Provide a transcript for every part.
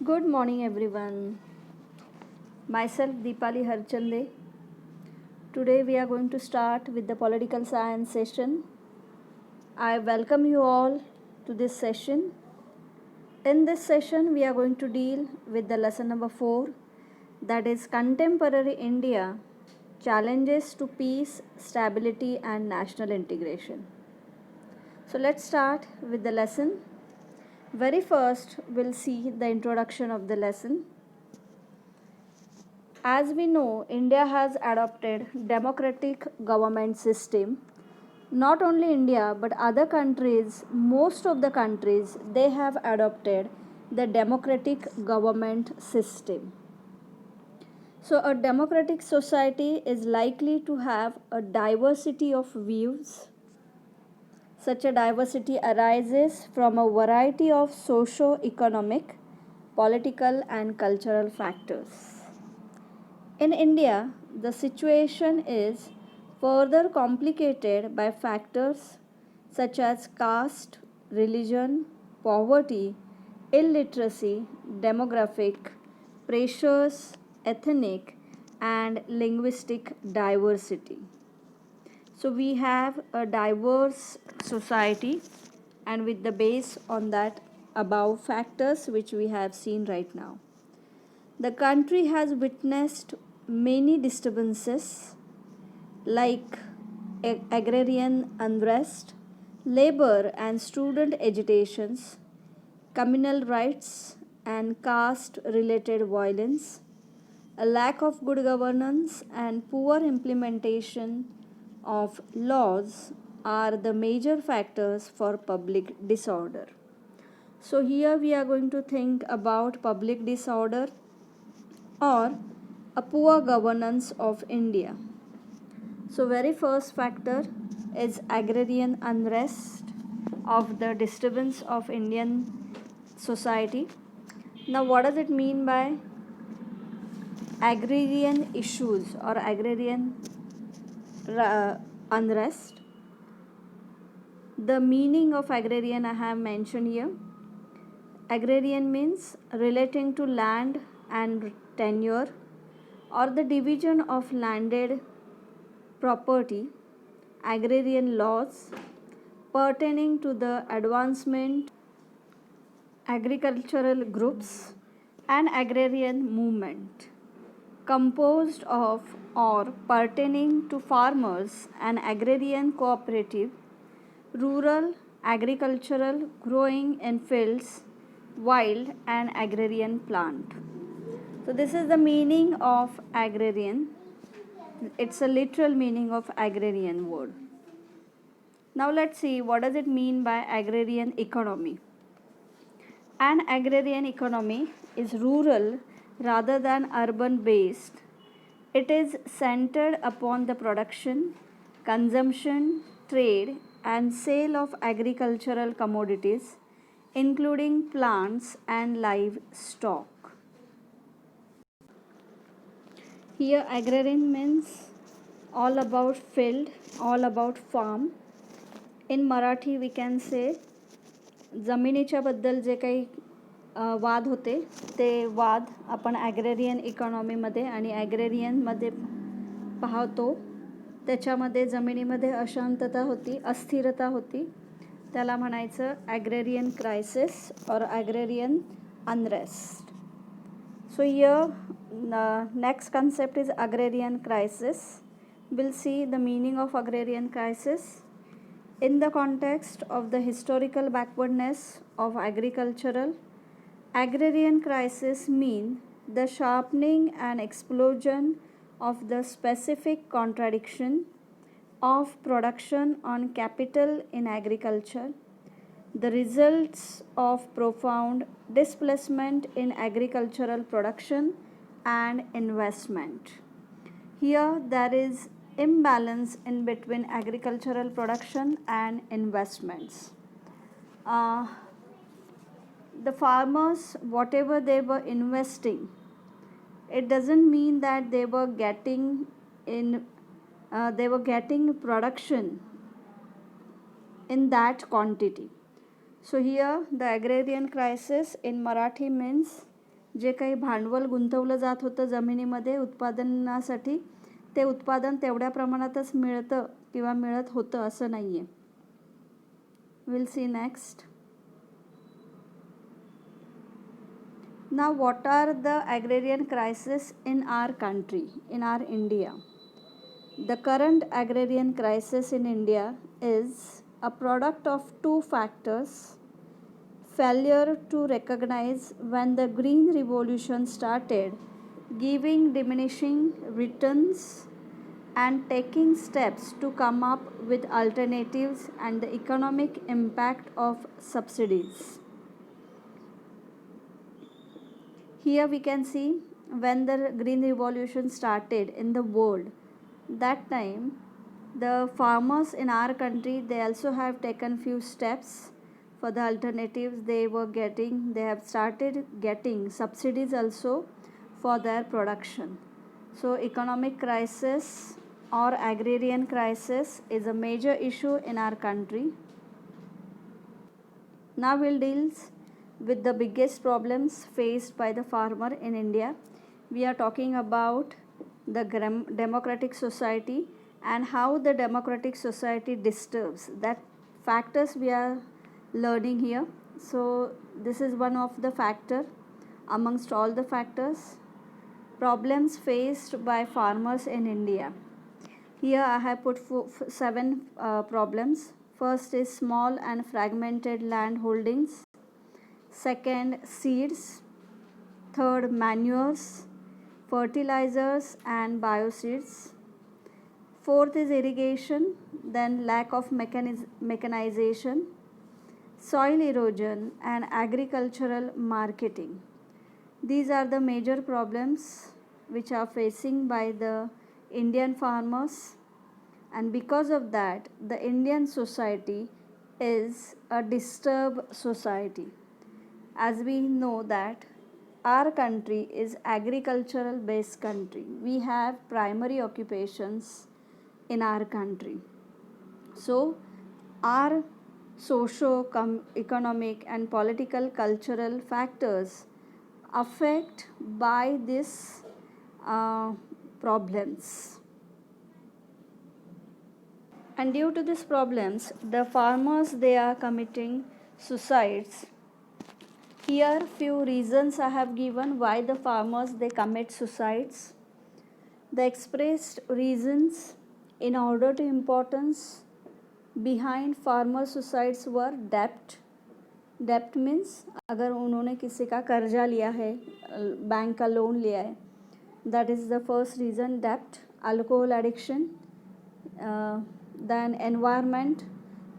Good morning, everyone. Myself, Deepali Harchande. Today, we are going to start with the political science session. I welcome you all to this session. In this session, we are going to deal with the lesson number 4, that is Contemporary India Challenges to Peace, Stability, and National Integration. So, let's start with the lesson. Very first, we'll see the introduction of the lesson. As we know, India has adopted democratic government system. Not only India but other countries, most of the countries, they have adopted the democratic government system. So a democratic society is likely to have a diversity of views. Such a diversity arises from a variety of socio-economic, political and cultural factors. In India, the situation is further complicated by factors such as caste, religion, poverty, illiteracy, demographic pressures, ethnic, and linguistic diversity. So, we have a diverse society, and with the base on that above factors which we have seen right now. The country has witnessed many disturbances like agrarian unrest, labor and student agitations, communal rights and caste related violence, a lack of good governance, and poor implementation of laws are the major factors for public disorder. So, here we are going to think about public disorder or a poor governance of India. So, very first factor is agrarian unrest of the disturbance of Indian society. Now, what does it mean by agrarian issues or agrarian unrest? The meaning of agrarian I have mentioned here. Agrarian means relating to land and tenure or the division of landed property, agrarian laws pertaining to the advancement agricultural groups and agrarian movement composed of or pertaining to farmers and agrarian cooperative, rural, agricultural, growing in fields, wild and agrarian plant. So this is the meaning of agrarian. It's a literal meaning of agrarian word. Now let's see what does it mean by agrarian economy. An agrarian economy is rural rather than urban based. It is centered upon the production, consumption, trade and sale of agricultural commodities including plants and livestock. Here agrarian means all about field, all about farm. In Marathi we can say जमिनीच्या बद्दल जे काही वाद होते ते वाद आपण ॲग्रेरियन इकॉनॉमीमध्ये आणि ॲग्रेरियनमध्ये पाहतो. त्याच्यामध्ये जमिनीमध्ये अशांतता होती, अस्थिरता होती, त्याला म्हणायचं ॲग्रेरियन क्रायसिस और ॲग्रेरियन unrest. So here next concept is agrarian crisis. We'll see the meaning of agrarian crisis in the context of the historical backwardness of agrarian crisis mean the sharpening and explosion of the specific contradiction of production on capital in agriculture, the results of profound displacement in agricultural production and investment. Here there is imbalance in between agricultural production and investments. The farmers, whatever they were investing, it doesn't mean that they were getting production in that quantity. So here the agrarian crisis in Marathi means जे काही भांडवल गुंतवलं जात होतं जमिनीमध्ये उत्पादनासाठी, ते उत्पादन तेवढ्या प्रमाणातच मिळतं किंवा मिळत होतं असं नाही आहे. Will see next. Now, what are the agrarian crisis in our country, in our India? The current agrarian crisis in India is a product of two factors: failure to recognize when the Green Revolution started, giving diminishing returns, and taking steps to come up with alternatives, and the economic impact of subsidies. Here we can see when the Green Revolution started in the world, that time the farmers in our country, they also have taken few steps for the alternatives they were getting. They have started getting subsidies also for their production. So economic crisis or agrarian crisis is a major issue in our country. Now we'll deal with the biggest problems faced by the farmer in India. We are talking about the democratic society and how the democratic society disturbs. That factors we are learning here. So this is one of the factor amongst all the factors. Problems faced by farmers in India. Here I have put seven problems. First is small and fragmented land holdings. Second, seeds. Third, manures, fertilizers and biocides. Fourth is irrigation, then lack of mechanization, soil erosion and agricultural marketing. These are the major problems which are facing by the Indian farmers, and because of that the Indian society is a disturbed society. As we know that our country is agricultural based country. We have primary occupations in our country. So our socio-economic and political cultural factors affect by these problems. And due to these problems, the farmers, they are committing suicides. Here few reasons I have given why the farmers they commit suicides. The expressed reasons in order to importance behind farmer suicides were debt. Debt means अगर उन्होंने किसी का कर्जा लिया है, bank का loan लिया है, that is the first reason, debt. Alcohol addiction, then environment,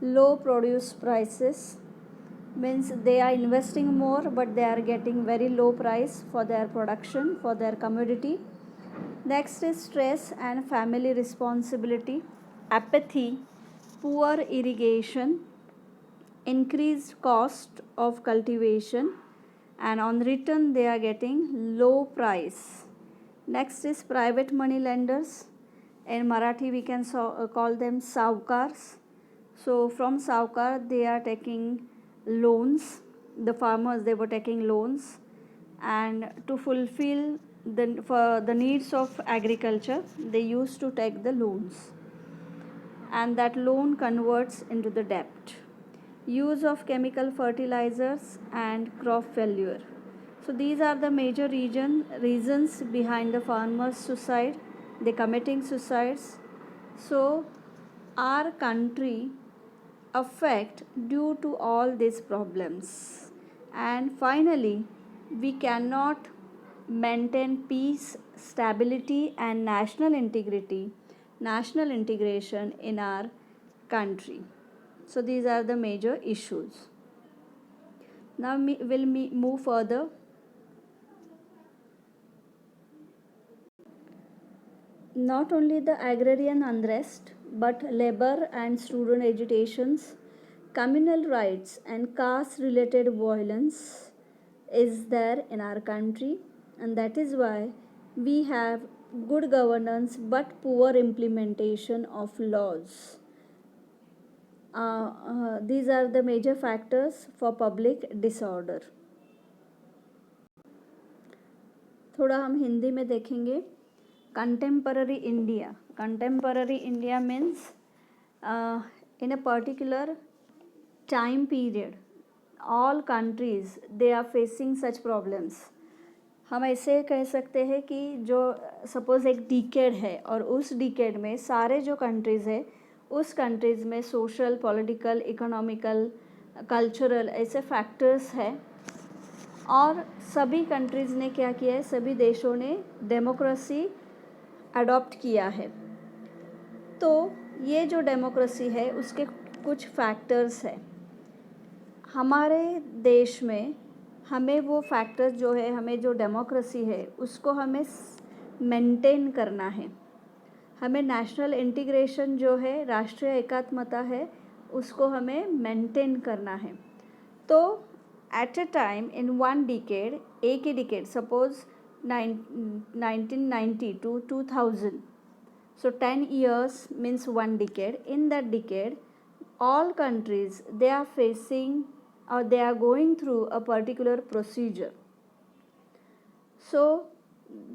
low produce prices, means they are investing more but they are getting very low price for their production, for their commodity. Next is stress and family responsibility, apathy, poor irrigation, increased cost of cultivation, and on return they are getting low price. Next is private money lenders. In Marathi we can call them saukars. So from saukar they are taking loans. The farmers, they were taking loans, and to fulfill for the needs of agriculture they used to take the loans, and that loan converts into the debt. Use of chemical fertilizers and crop failure. So these are the major reasons behind the farmers suicide, they committing suicides. So our country affect due to all these problems, and finally we cannot maintain peace, stability and national integration in our country. So these are the major issues. Now we'll move further. Not only the agrarian unrest, but labor and student agitations, communal rights and caste related violence is there in our country, and that is why we have good governance but poor implementation of laws. These are the major factors for public disorder. थोड़ा हम हिंदी में देखेंगे। Contemporary India means in a particular time period all countries they are facing such problems. हम ऐसे कह सकते हैं कि जो सपोज़ एक डिकेड है और उस डिकेड में सारे जो कंट्रीज़ है उस कंट्रीज़ में सोशल, पॉलिटिकल, इकोनॉमिकल, कल्चरल ऐसे फैक्टर्स है और सभी कंट्रीज़ ने क्या किया है, सभी देशों ने डेमोक्रेसी अडॉप्ट किया है। तो ये जो डेमोक्रेसी है उसके कुछ फैक्टर्स है। हमारे देश में हमें वो फैक्टर्स जो है, हमें जो डेमोक्रेसी है उसको हमें मेंटेन करना है। हमें नेशनल इंटीग्रेशन जो है, राष्ट्रीय एकात्मता है, उसको हमें मेंटेन करना है। तो at a time in one decade, एक ही decade, suppose 1990 to 2000, so 10 years means one decade. In that decade all countries they are facing or they are going through a particular procedure. So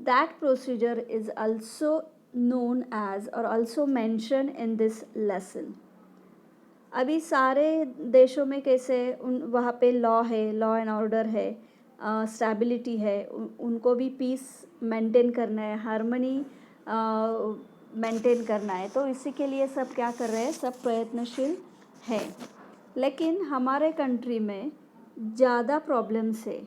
that procedure is also known as or also mentioned in this lesson. अभी सारे देशों में कैसे वहाँ पे law है, law and order है, stability है, उनको भी पीस मेंटेन करना है, हार्मनी मेंटेन करना है। तो इसी के लिए सब क्या कर रहे हैं, सब प्रयत्नशील है। लेकिन हमारे कंट्री में ज़्यादा प्रॉब्लम्स है।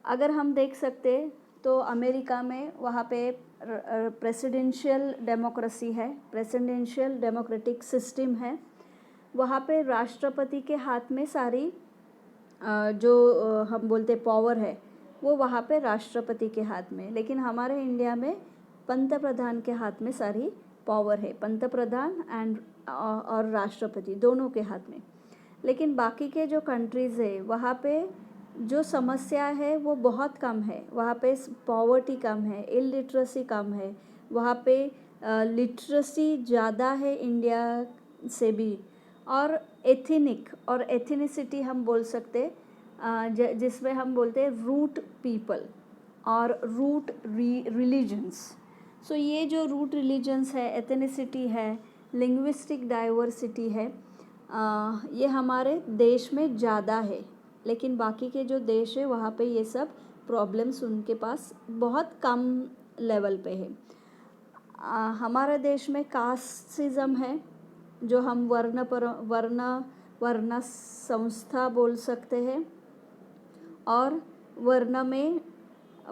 अगर हम देख सकते तो अमेरिका में वहाँ पे प्रेसिडेंशियल डेमोक्रेसी है, प्रेसिडेंशियल डेमोक्रेटिक सिस्टम है। वहाँ पे राष्ट्रपति के हाथ में सारी जो हम बोलते पावर है वो वहाँ पे राष्ट्रपति के हाथ में। लेकिन हमारे इंडिया में पंत प्रधान के हाथ में सारी पावर है, पंत प्रधान एंड और राष्ट्रपति दोनों के हाथ में। लेकिन बाकी के जो कंट्रीज़ है वहाँ पे जो समस्या है वो बहुत कम है। वहाँ पे पॉवर्टी कम है, इलिटरेसी कम है, वहाँ पे लिटरेसी ज़्यादा है इंडिया से भी। और एथनिक और एथनिसिटी हम बोल सकते, जिसमें हम बोलते हैं रूट पीपल और रूट रिलीजन्स। सो ये जो रूट रिलीजन्स है, एथनिसिटी है, लिंग्विस्टिक डाइवर्सिटी है, ये हमारे देश में ज़्यादा है। लेकिन बाकी के जो देश है वहाँ पे ये सब प्रॉब्लम्स उनके पास बहुत कम लेवल पे है। हमारे देश में कास्टिज़म है, जो हम वर्ण संस्था बोल सकते हैं। और वर्ण में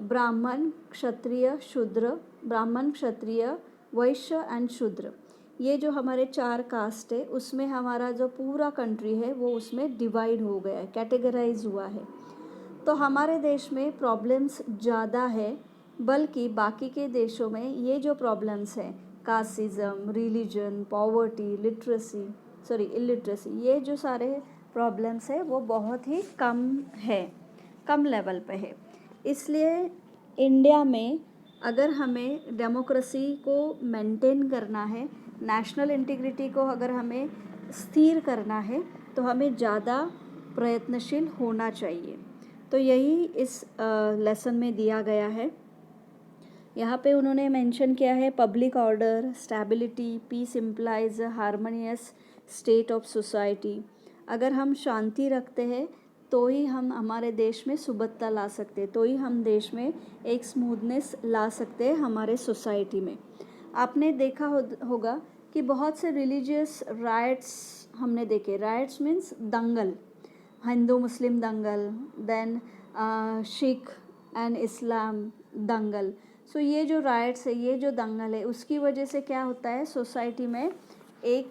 ब्राह्मण, क्षत्रिय, शूद्र, ब्राह्मण, क्षत्रिय, वैश्य एंड शूद्र, ये जो हमारे 4 कास्ट है उसमें हमारा जो पूरा कंट्री है वो उसमें डिवाइड हो गया है, कैटेगराइज हुआ है। तो हमारे देश में प्रॉब्लम्स ज़्यादा है, बल्कि बाकी के देशों में ये जो प्रॉब्लम्स हैं, कास्टिज़म, रिलीजन, पॉवर्टी, इलिटरेसी, ये जो सारे प्रॉब्लम्स है वो बहुत ही कम है, कम लेवल पे है। इसलिए इंडिया में अगर हमें डेमोक्रेसी को मेंटेन करना है, नेशनल इंटीग्रिटी को अगर हमें स्थिर करना है, तो हमें ज़्यादा प्रयत्नशील होना चाहिए। तो यही इस लेसन में दिया गया है। यहाँ पे उन्होंने मेंशन किया है public order, stability, peace implies harmonious state of society. अगर हम शांति रखते हैं तो ही हम हमारे देश में सुबत्ता ला सकते, तो ही हम देश में एक स्मूथनेस ला सकते हैं हमारे सोसाइटी में। आपने देखा होगा कि बहुत से रिलीजियस राइट्स हमने देखे। राइट्स मीन्स दंगल, हिंदू मुस्लिम दंगल, देन सिख एंड इस्लाम दंगल। सो ये जो राइट्स है, ये जो दंगल है, उसकी वजह से क्या होता है, सोसाइटी में एक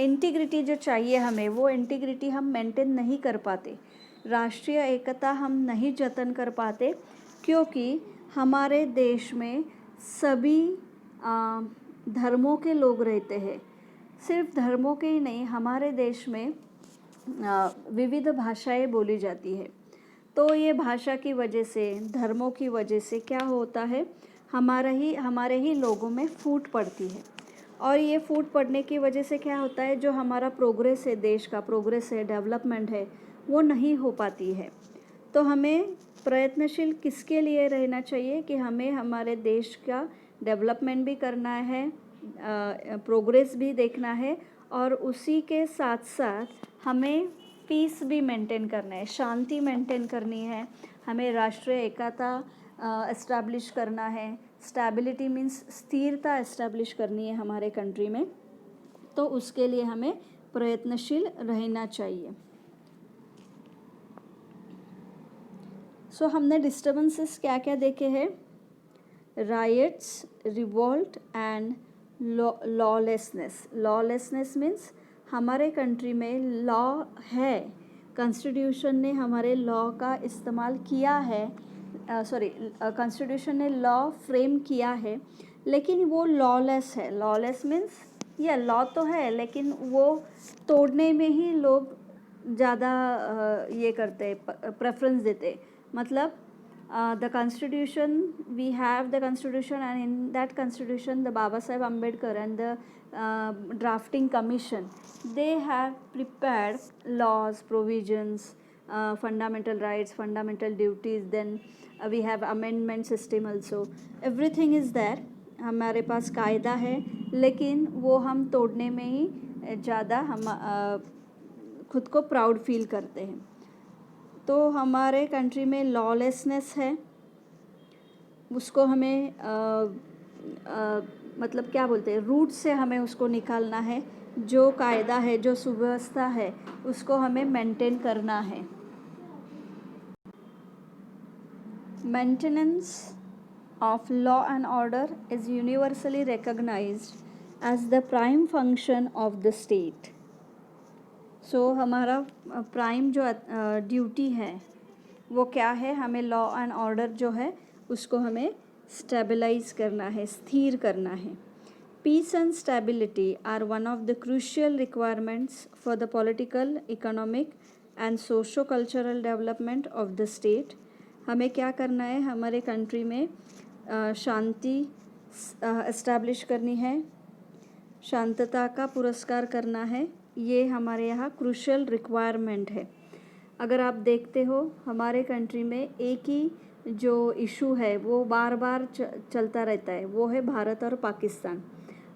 इंटीग्रिटी जो चाहिए हमें, वो इंटीग्रिटी हम मेंटेन नहीं कर पाते, राष्ट्रीय एकता हम नहीं जतन कर पाते, क्योंकि हमारे देश में सभी धर्मों के लोग रहते हैं। सिर्फ धर्मों के ही नहीं, हमारे देश में विविध भाषाएं बोली जाती है। तो ये भाषा की वजह से, धर्मों की वजह से क्या होता है, हमारे ही लोगों में फूट पड़ती है। और ये फूट पड़ने की वजह से क्या होता है, जो हमारा प्रोग्रेस है, देश का प्रोग्रेस है, डेवलपमेंट है, वो नहीं हो पाती है। तो हमें प्रयत्नशील किसके लिए रहना चाहिए कि हमें हमारे देश का डेवलपमेंट भी करना है, प्रोग्रेस भी देखना है, और उसी के साथ साथ हमें पीस भी मेंटेन करना है, शांति मेंटेन करनी है, हमें राष्ट्रीय एकता एस्टैब्लिश करना है, स्टेबिलिटी मीन्स स्थिरता एस्टैब्लिश करनी है हमारे कंट्री में, तो उसके लिए हमें प्रयत्नशील रहना चाहिए। सो हमने डिस्टर्बेंसेस क्या क्या देखे हैं? Rights, revolt and lawlessness. Lawlessness means हमारे कंट्री में लॉ है, कॉन्स्टिट्यूशन ने हमारे लॉ का इस्तेमाल किया है, कॉन्स्टिट्यूशन ने लॉ फ्रेम किया है, लेकिन वो लॉलेस है। लॉलेस मीन्स या लॉ तो है लेकिन वो तोड़ने में ही लोग ज़्यादा ये करते, प्रेफरेंस देते। मतलब the constitution, we have the constitution, and in that constitution the Baba Saheb Ambedkar and the drafting commission, they have prepared laws, provisions, fundamental rights, fundamental duties, then we have amendment system also, everything is there, हमारे पास कायदा है, लेकिन वो हम तोड़ने में ही ज़्यादा हम खुद को प्राउड फील करते हैं। तो हमारे कंट्री में लॉलेसनेस है, उसको हमें मतलब क्या बोलते हैं, रूट से हमें उसको निकालना है। जो कायदा है, जो सुव्यवस्था है, उसको हमें मेंटेन करना है। Maintenance of law and order is universally recognized as the prime function of the state. So हमारा प्राइम जो ड्यूटी है वो क्या है? हमें लॉ एंड ऑर्डर जो है उसको हमें स्टेबलाइज करना है, स्थिर करना है। Peace and stability are one of the crucial requirements for the political, economic and socio cultural development of the state. हमें क्या करना है? हमारे कंट्री में शांति एस्टैब्लिश करनी है, शांतता का पुरस्कार करना है, ये हमारे यहाँ क्रूशियल रिक्वायरमेंट है। अगर आप देखते हो हमारे कंट्री में एक ही जो इशू है वो बार बार चलता रहता है, वो है भारत और पाकिस्तान।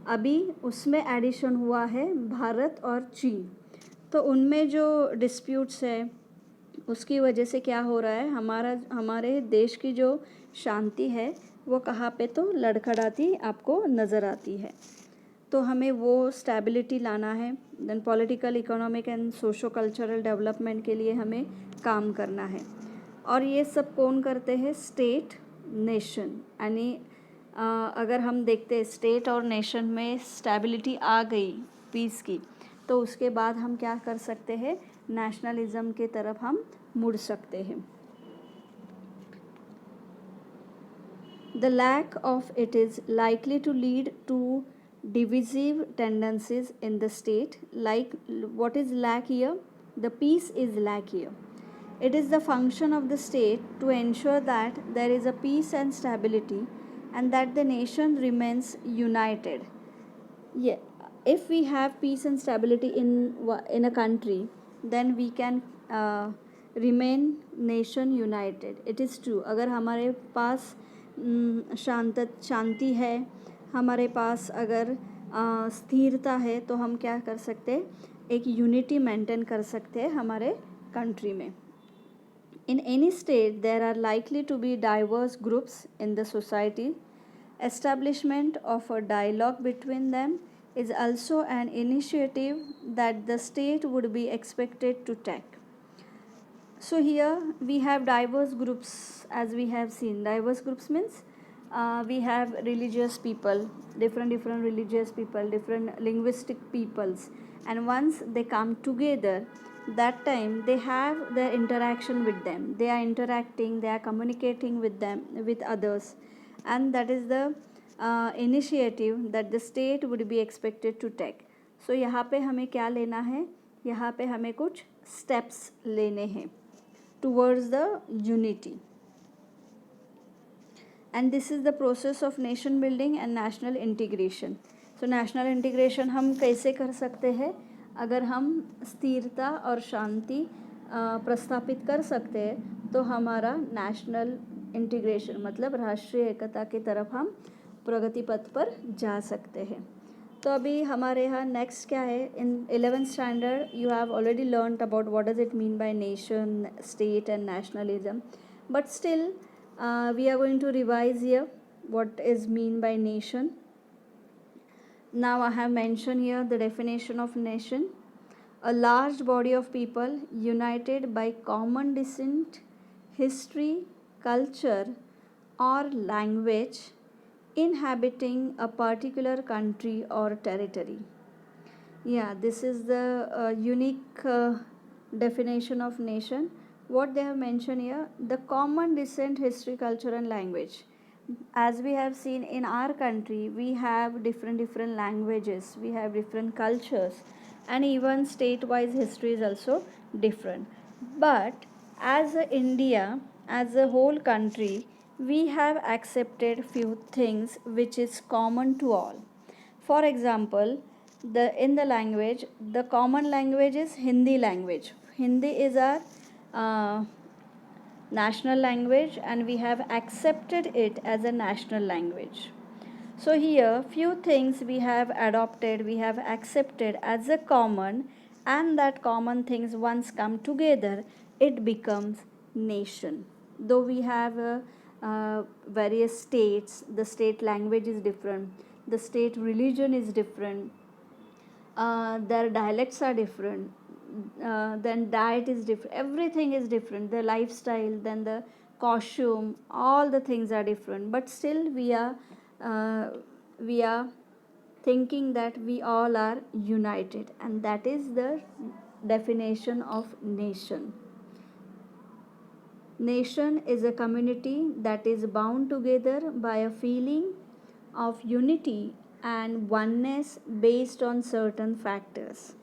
अभी उसमें एडिशन हुआ है भारत और चीन, तो उनमें जो डिस्प्यूट्स है उसकी वजह से क्या हो रहा है, हमारे देश की जो शांति है वो कहाँ पे तो लड़खड़ाती आपको नज़र आती है। तो हमें वो स्टेबिलिटी लाना है, then political, economic and socio cultural development के लिए हमें काम करना है। और ये सब कौन करते हैं? State, nation. यानी अगर हम देखते हैं स्टेट और नेशन में स्टेबिलिटी आ गई पीस की, तो उसके बाद हम क्या कर सकते हैं? नेशनलिज्म के तरफ हम मुड़ सकते हैं। The lack of it is likely to lead to divisive tendencies in the state. Like, what is lack here? The peace is lack here. It is the function of the state to ensure that there is a peace and stability and that the nation remains united. Yeah, if we have peace and stability in a country, then we can remain nation united. It is true. अगर हमारे पास शांति है, हमारे पास अगर स्थिरता है, तो हम क्या कर सकते हैं? एक यूनिटी मेंटेन कर सकते हैं हमारे कंट्री में। In any state there are likely to be diverse groups in the society. Establishment of a dialogue between them is also an initiative that the state would be expected to take. So here we have diverse groups, as we have seen. Diverse groups means we have religious people, different religious people, different linguistic peoples, and once they come together, that time they have their interaction with them. They are interacting, they are communicating with them, with others, and that is the initiative that the state would be expected to take. So यहाँ पे हमें क्या लेना है? यहाँ पे हमें कुछ steps लेने हैं towards the unity. And this is the process of nation building and national integration. So national integration हम कैसे कर सकते हैं? अगर हम स्थिरता और शांति प्रस्थापित कर सकते हैं तो हमारा नेशनल इंटीग्रेशन मतलब राष्ट्रीय एकता की तरफ हम प्रगति पथ पर जा सकते हैं. तो अभी हमारे यहाँ नेक्स्ट क्या है, in 11th standard you have already learn about what does it mean by nation, state and nationalism, but still we are going to revise here what is mean by nation. Now I have mentioned here the definition of nation: a large body of people united by common descent, history, culture, or language, inhabiting a particular country or territory. Yeah, this is the unique definition of nation. What they have mentioned here: the common descent, history, culture, and language. As we have seen in our country, we have different languages, we have different cultures, and even state-wise history is also different. But as a India, as a whole country, we have accepted few things which is common to all. For example, in the language, the common language is Hindi language. Hindi is our uh, national language, and we have accepted it as a national language. So here few things we have adopted, we have accepted as a common, and that common things once come together, it becomes nation. Though we have various states, the state language is different, the state religion is different, their dialects are different, then diet is different, everything is different, the lifestyle, then the costume, all the things are different, but still uh, we are thinking that we all are united, and that is the definition of nation. Nation is a community that is bound together by a feeling of unity and oneness based on certain factors.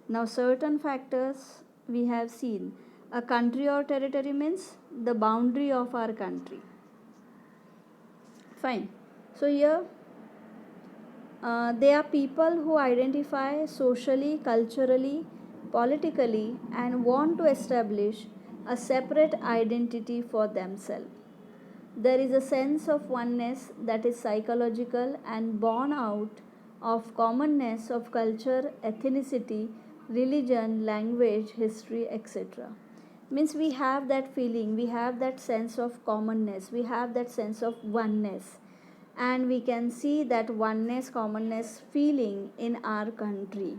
Now, certain factors we have seen. A country or territory means the boundary of our country. Fine. So, here they are people who identify socially, culturally, politically, and want to establish a separate identity for themselves. There is a sense of oneness that is psychological and born out of commonness of culture, ethnicity, religion, language, history, etc. Means we have that feeling, we have that sense of commonness, we have that sense of oneness, and we can see that oneness, commonness feeling in our country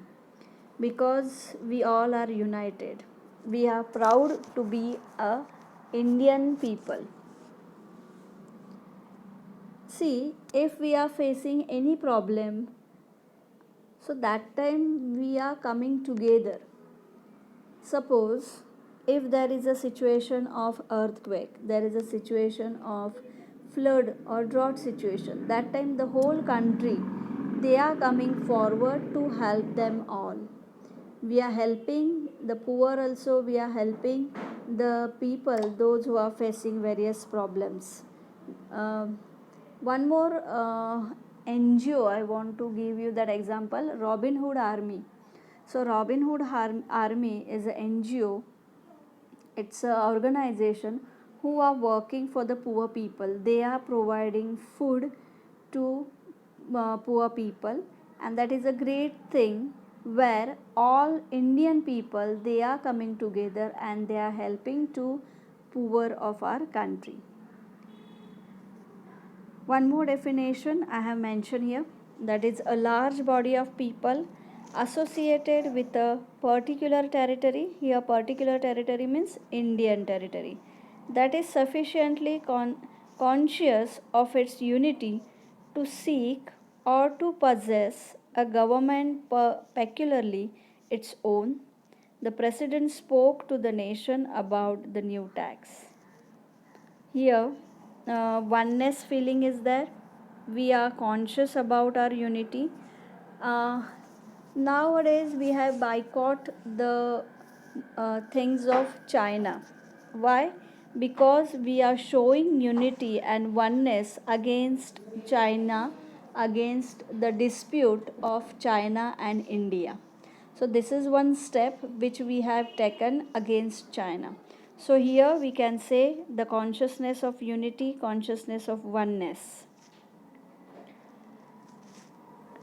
because we all are united. We are proud to be a Indian people. See, if we are facing any problem, so that time we are coming together. Suppose if there is a situation of earthquake, there is a situation of flood or drought situation, that time the whole country they are coming forward to help them all. We are helping the poor also, we are helping the people, those who are facing various problems. One more NGO I want to give you that example, Robin Hood Army. So Robin Hood Army is an NGO. It's an organization who are working for the poor people. They are providing food to poor people, and that is a great thing where all Indian people they are coming together and they are helping to poor of our country. One more definition I have mentioned here, that is a large body of people associated with a particular territory. Here, particular territory means Indian territory, that is sufficiently conscious of its unity to seek or to possess a government peculiarly its own. The president spoke to the nation about the new tax. Here, oneness feeling is there. We are conscious about our unity. Uh, Nowadays, we have boycott the things of China. Why? Because we are showing unity and oneness against China, against the dispute of China and India. So this is one step which we have taken against China. So here we can say the consciousness of unity, consciousness of oneness.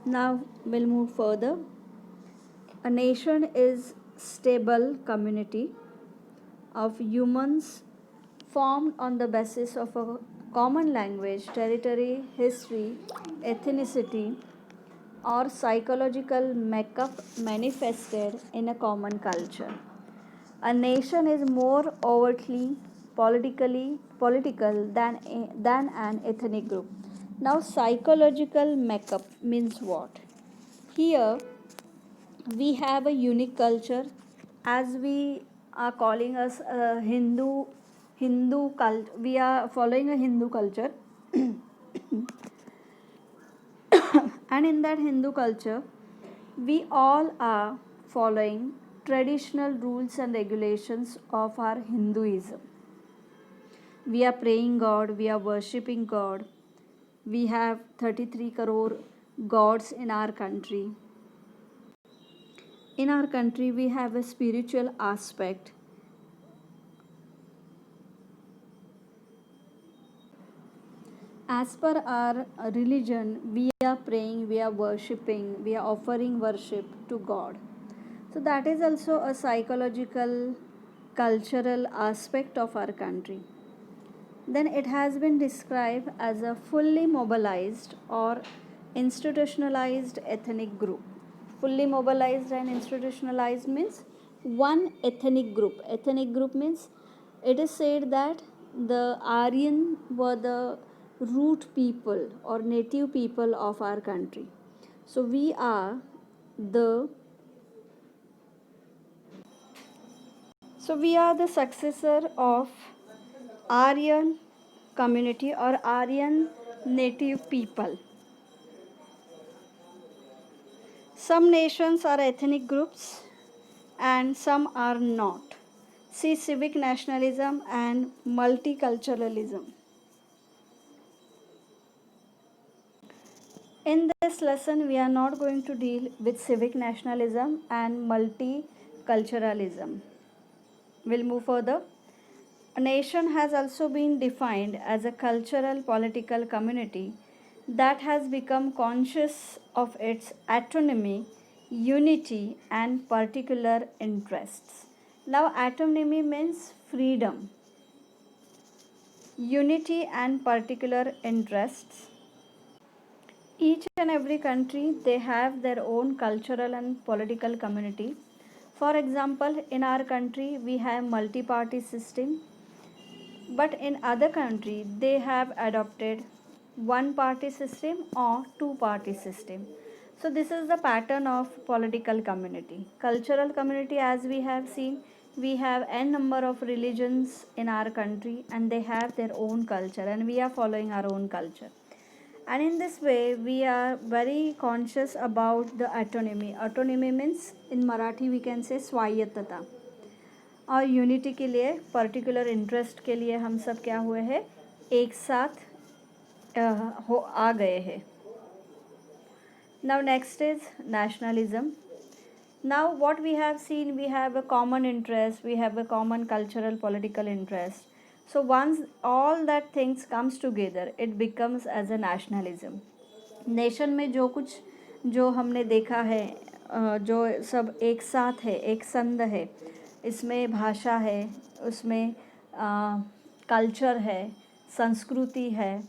Now we'll move further. A nation is stable community of humans formed on the basis of a common language, territory, history, ethnicity, or psychological makeup manifested in a common culture. A nation is more overtly political than an ethnic group. Now, psychological makeup means what? Here, we have a unique culture, as we are calling us a Hindu cult. We are following a Hindu culture, and in that Hindu culture, we all are following traditional rules and regulations of our Hinduism. We are praying God, we are worshipping God. We have 33 crore gods in our country. In our country, we have a spiritual aspect. As per our religion, we are praying, we are worshipping, we are offering worship to God. So, that is also a psychological, cultural aspect of our country. Then it has been described as a fully mobilized or institutionalized ethnic group. Fully mobilized and institutionalized means one ethnic group. Ethnic group means it is said that the Aryan were the root people or native people of our country. So we are the the successor of Aryan community or Aryan native people. Some nations are ethnic groups and some are not. See civic nationalism and multiculturalism. In this lesson, we are not going to deal with civic nationalism and multiculturalism. We'll move further. A nation has also been defined as a cultural political community that has become conscious of its autonomy, unity, and particular interests. Now, autonomy means freedom, unity, and particular interests. Each and every country, they have their own cultural and political community. For example, in our country, we have multi-party system, but in other country they have adopted one party system or two party system. So this is the pattern of political community. Cultural community, as we have seen, we have n number of religions in our country and they have their own culture and we are following our own culture, and in this way we are very conscious about the autonomy. Autonomy means in Marathi we can say स्वायत्तता, और unity के लिए, particular interest के लिए हम सब क्या हुए हैं, एक साथ हो आ गए हैं. Now next is nationalism. Now what we have seen, we have a common interest, we have a common cultural political interest. So once all that things comes together it becomes as a nationalism. Nation में जो कुछ जो हमने देखा है, जो सब एक साथ है, एक संघ है, इसमें भाषा है, उसमें कल्चर है, संस्कृति है,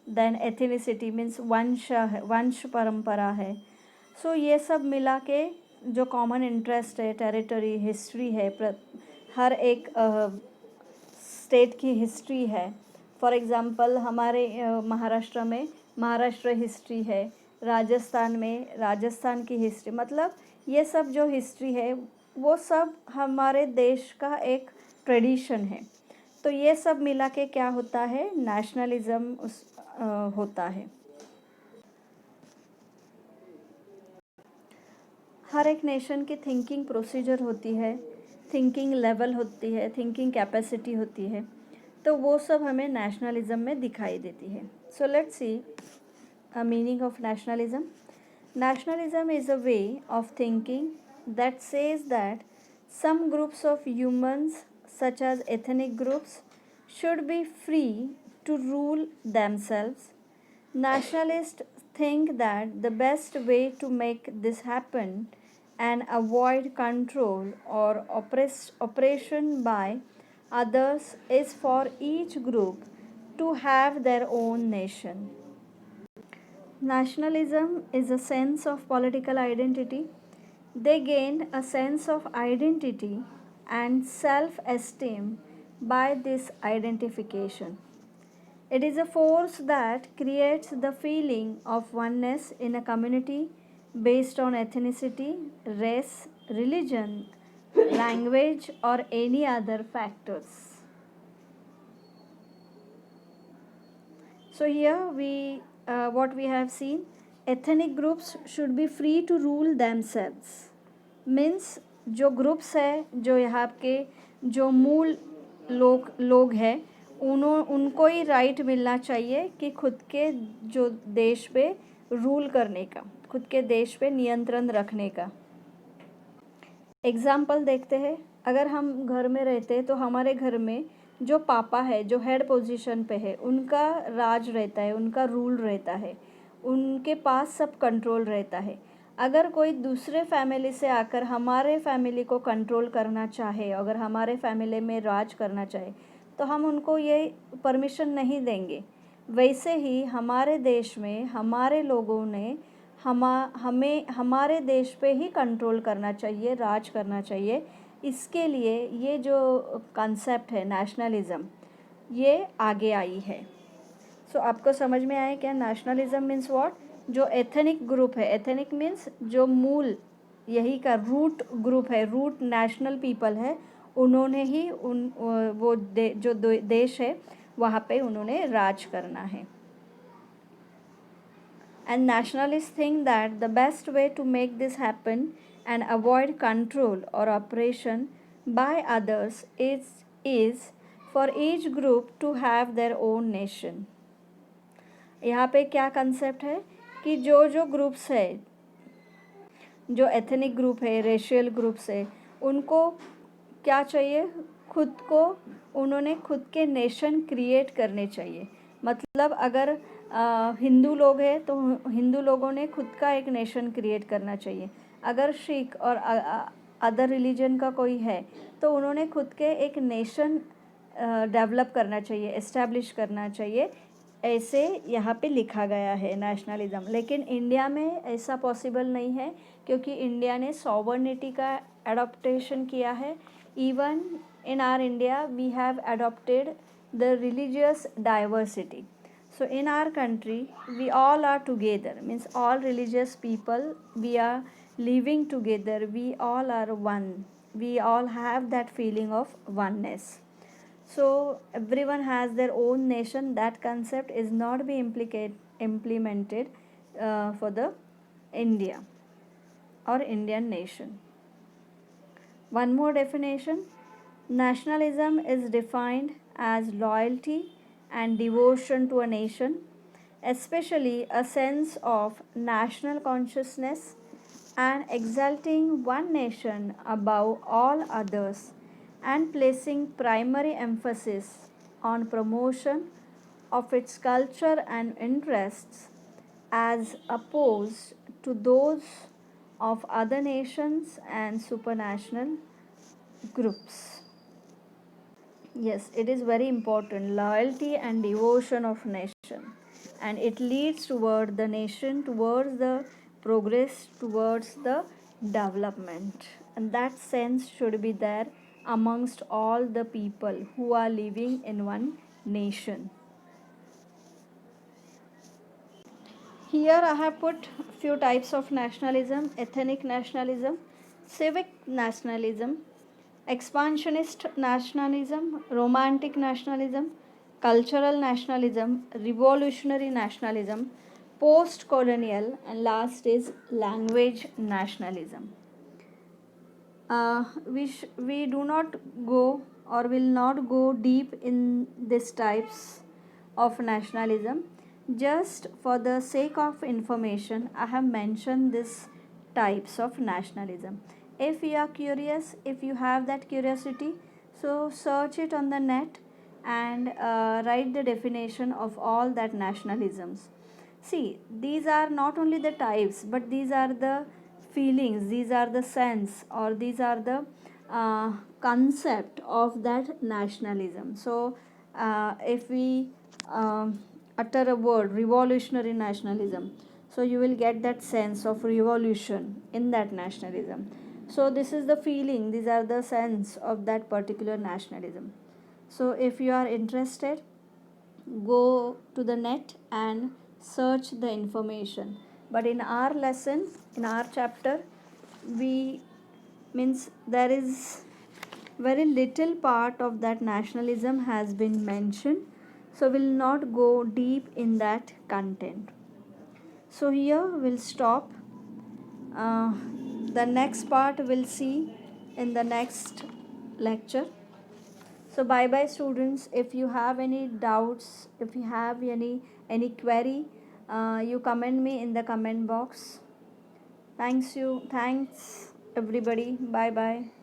देन एथिनिसिटी मीन्स वंश है, वंश परंपरा है. सो ये सब मिला के जो कॉमन इंटरेस्ट है, टेरिटरी, हिस्ट्री है, हर एक स्टेट की हिस्ट्री है. फॉर एग्ज़ाम्पल हमारे महाराष्ट्र में महाराष्ट्र हिस्ट्री है, राजस्थान में राजस्थान की हिस्ट्री, मतलब ये सब जो हिस्ट्री है वो सब हमारे देश का एक ट्रेडिशन है. तो ये सब मिला के क्या होता है, नेशनलिज्म होता है. हर एक नेशन की थिंकिंग प्रोसीजर होती है, थिंकिंग लेवल होती है, थिंकिंग कैपेसिटी होती है, तो वो सब हमें नेशनलिज्म में दिखाई देती है. So let's see a meaning of nationalism. Nationalism is a way of thinking that says that some groups of humans, such as ethnic groups, should be free to rule themselves. Nationalists think that the best way to make this happen and avoid control or oppression by others is for each group to have their own nation. Nationalism is a sense of political identity. They gained a sense of identity and self esteem by this identification. It is a force that creates the feeling of oneness in a community based on ethnicity, race, religion, language, or any other factors. So here what we have seen, ethnic groups should be free to rule themselves. Means जो groups है, जो यहाँ के जो मूल लोग हैं, उनको ही राइट मिलना चाहिए कि खुद के जो देश पे रूल करने का, खुद के देश पे नियंत्रण रखने का. एग्ज़ाम्पल देखते हैं. अगर हम घर में रहते हैं तो हमारे घर में जो पापा है, जो हेड पोजीशन पे है, उनका राज रहता है, उनका रूल रहता है, उनके पास सब कंट्रोल रहता है. अगर कोई दूसरे फैमिली से आकर हमारे फैमिली को कंट्रोल करना चाहे, अगर हमारे फैमिली में राज करना चाहे, तो हम उनको ये परमिशन नहीं देंगे. वैसे ही हमारे देश में हमारे लोगों ने हमें हमारे देश पे ही कंट्रोल करना चाहिए, राज करना चाहिए. इसके लिए ये जो कॉन्सेप्ट है नेशनलिज़म, ये आगे आई है. सो आपको समझ में आया क्या नेशनलिज़म मीन्स व्हाट? जो एथनिक ग्रुप है, एथनिक मीन्स जो मूल यही का रूट ग्रुप है, रूट नेशनल पीपल है, उन्होंने ही वो जो देश है वहाँ पे उन्होंने राज करना है. And nationalists think that the best way to make this happen and avoid control or oppression by others is for each group to have their own nation. यहाँ पे क्या कंसेप्ट है कि जो ग्रुप्स है, जो एथनिक ग्रुप है, racial groups है, उनको क्या चाहिए? उन्होंने खुद के नेशन क्रिएट करने चाहिए. मतलब अगर हिंदू लोग हैं तो हिंदू लोगों ने खुद का एक नेशन क्रिएट करना चाहिए. अगर सिख और अदर रिलीजन का कोई है तो उन्होंने खुद के एक नेशन डेवलप करना चाहिए, इस्टेब्लिश करना चाहिए. ऐसे यहाँ पे लिखा गया है नेशनलिज़म. लेकिन इंडिया में ऐसा पॉसिबल नहीं है क्योंकि इंडिया ने सॉवर्निटी का एडॉप्टेशन किया है. Even in our India we have adopted the religious diversity. So in our country we all are together, means all religious people, we are living together, we all are one, we all have that feeling of oneness. So everyone has their own nation. That concept is not be implemented for the India or Indian nation. One more definition. Nationalism is defined as loyalty and devotion to a nation, especially a sense of national consciousness and exalting one nation above all others and placing primary emphasis on promotion of its culture and interests as opposed to those of other nations and supranational groups. Yes, it is very important, loyalty and devotion of nation, and it leads toward the nation, towards the progress, towards the development, and that sense should be there amongst all the people who are living in one nation. Here I have put few types of nationalism: ethnic nationalism, civic nationalism, expansionist nationalism, romantic nationalism, cultural nationalism, revolutionary nationalism, post colonial, and last is language nationalism. We do not go or will not go deep in these types of nationalism. Just for the sake of information, I have mentioned these types of nationalism. If you are curious, if you have that curiosity, so search it on the net and write the definition of all that nationalisms. See, these are not only the types, but these are the feelings, these are the sense, or these are the concept of that nationalism. So if we utter a word revolutionary nationalism, so you will get that sense of revolution in that nationalism. So this is the feeling, these are the sense of that particular nationalism. So if you are interested, go to the net and search the information. But in our lesson, in our chapter, we means there is very little part of that nationalism has been mentioned, so we'll not go deep in that content. So here we'll stop. uh, the next part we'll see in the next lecture. So bye bye students. If you have any doubts, if you have any query, you comment me in the comment box. Thanks everybody. Bye bye.